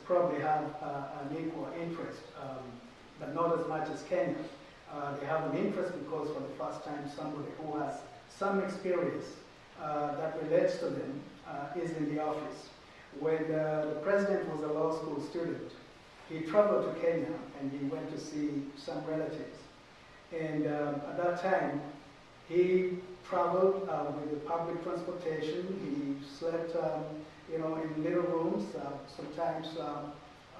probably have an equal interest, but not as much as Kenya. They have an interest because for the first time somebody who has some experience that relates to them is in the office. When the president was a law school student, he traveled to Kenya and he went to see some relatives. And at that time, he traveled with the public transportation. He slept, in little rooms, sometimes,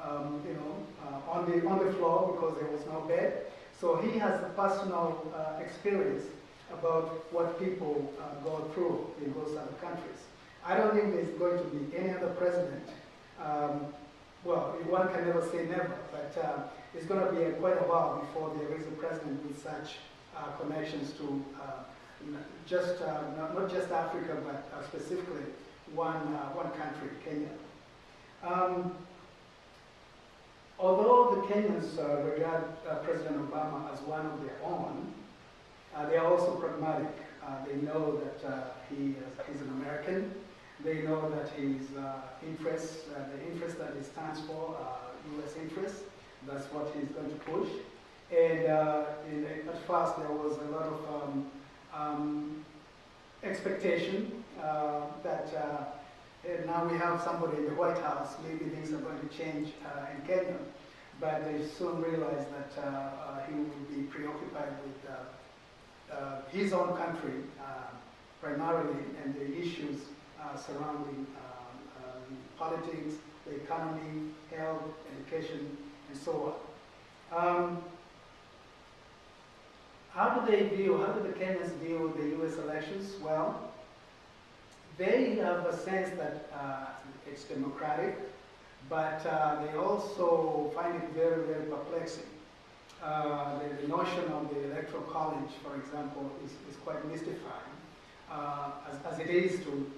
on the floor because there was no bed. So he has a personal experience about what people go through in those other countries. I don't think there's going to be any other president. Well, one can never say never, but it's going to be quite a while before there is a president with such connections to not just Africa, but specifically one country, Kenya. Although the Kenyans regard President Obama as one of their own, they are also pragmatic. They know that he's an American. They know that his interests, the interests that he stands for, U.S. interests, that's what he's going to push. And at first there was a lot of expectation that now we have somebody in the White House, maybe things are going to change in Kenya. But they soon realized that he would be preoccupied with his own country primarily, and the issues surrounding politics, the economy, health, education, and so on. How do the Kenyans view the U.S. elections? Well, they have a sense that it's democratic, but they also find it very, very perplexing. The notion of the Electoral College, for example, is quite mystifying, as it is to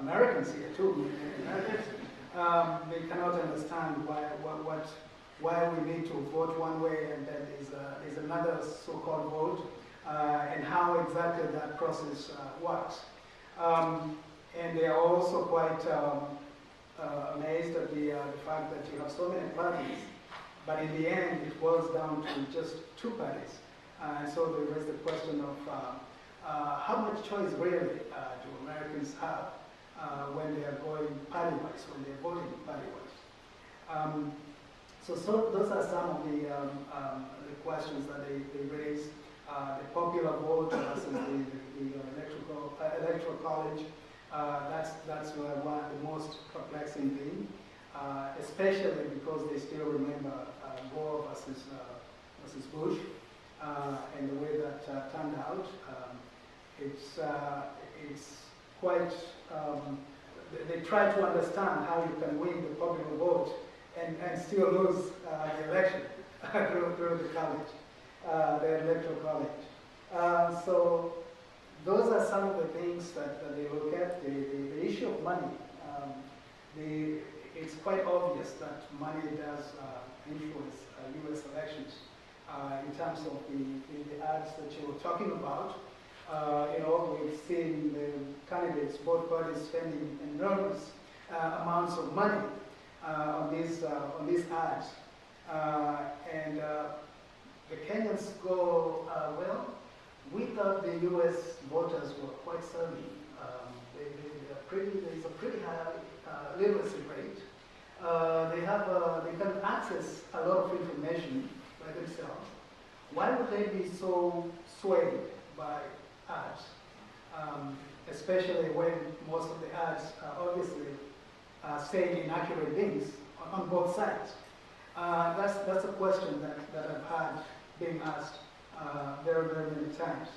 Americans here too. They cannot understand why we need to vote one way and then there's another so-called vote, and how exactly that process works. And they are also quite amazed at the fact that you have so many parties, but in the end it boils down to just two parties. And so there is the question of how much choice really do Americans have when they are going party-wise, when they are voting party-wise. So those are some of the questions that they raise. The popular vote versus the electoral college. That's one of the most perplexing thing, especially because they still remember Gore versus Bush and the way that turned out. It's quite. They try to understand how you can win the popular vote and still lose the election through the college, the electoral college. So those are some of the things that they look at. The issue of money. It's quite obvious that money does influence U.S. elections in terms of the ads that you were talking about. We've seen the candidates, both parties, spending enormous amounts of money on these ads, and the Kenyans go well. We thought the U.S. voters were quite savvy. There's a pretty high literacy rate. They can access a lot of information by themselves. Why would they be so swayed by ads? Especially when most of the ads are obviously saying inaccurate things on both sides. That's a question that I've had being asked very, very many times.